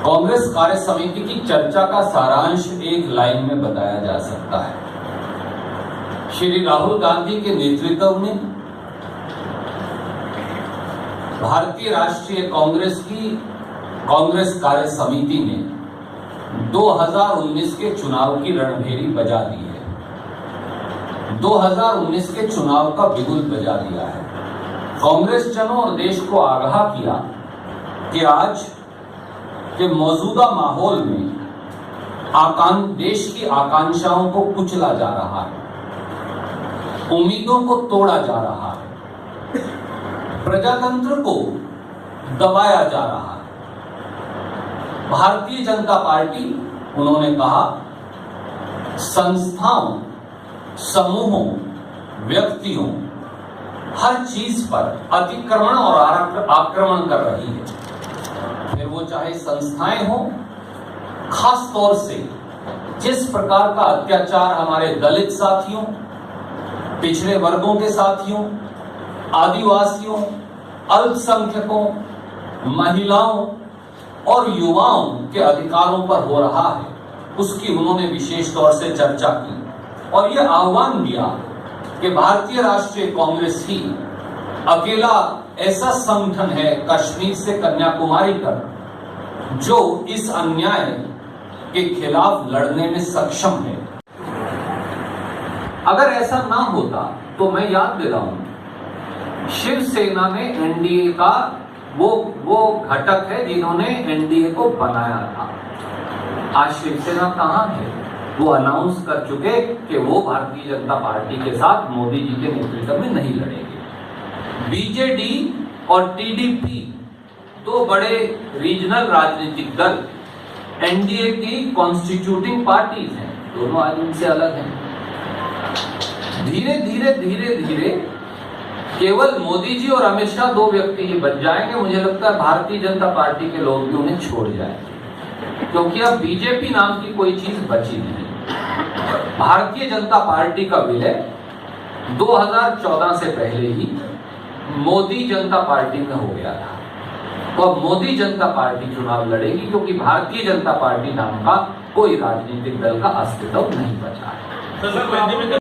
कांग्रेस कार्य समिति की चर्चा का सारांश एक लाइन में बताया जा सकता है। श्री राहुल गांधी के नेतृत्व में भारतीय राष्ट्रीय कांग्रेस की कांग्रेस कार्य समिति ने 2019 के चुनाव की रणभेरी बजा दी है। 2019 के चुनाव का बिगुल बजा दिया है। कांग्रेस जनों और देश को आगाह किया कि आज के मौजूदा माहौल में देश की आकांक्षाओं को कुचला जा रहा है, उम्मीदों को तोड़ा जा रहा है, प्रजातंत्र को दबाया जा रहा है। भारतीय जनता पार्टी, उन्होंने कहा, संस्थाओं, समूहों, व्यक्तियों, हर चीज पर अतिक्रमण और आक्रमण कर रही है। फिर वो चाहे संस्थाएं हो, खास तौर से जिस प्रकार का अत्याचार हमारे दलित साथियों, पिछड़े वर्गों के साथियों, आदिवासियों, अल्पसंख्यकों, महिलाओं और युवाओं के अधिकारों पर हो रहा है, उसकी उन्होंने विशेष तौर से चर्चा की और यह आह्वान दिया कि भारतीय राष्ट्रीय कांग्रेस ही अकेला ऐसा संगठन है कश्मीर से कन्याकुमारी तक जो इस अन्याय के खिलाफ लड़ने में सक्षम है। अगर ऐसा ना होता तो मैं याद दिलाऊं, शिवसेना ने एनडीए का वो घटक है जिन्होंने एनडीए को बनाया था। आज शिवसेना कहां है? वो अनाउंस कर चुके कि वो भारतीय जनता पार्टी के साथ मोदी जी के नेतृत्व में नहीं लड़ेंगे। बीजेडी और टीडीपी, दो बड़े रीजनल राजनीतिक दल एनडीए की कॉन्स्टिट्यूटिंग पार्टीज हैं, दोनों आज उनसे अलग हैं। धीरे धीरे केवल मोदी जी और अमित शाह दो व्यक्ति ही बच जाएंगे। मुझे लगता है भारतीय जनता पार्टी के लोग भी उन्हें छोड़ जाएंगे, क्योंकि अब बीजेपी नाम की कोई चीज बची नहीं। भारतीय जनता पार्टी का विलय 2014 से पहले ही मोदी जनता पार्टी में हो गया था। तो अब मोदी जनता पार्टी चुनाव लड़ेगी, क्योंकि भारतीय जनता पार्टी नाम का कोई राजनीतिक दल का अस्तित्व नहीं बचा है।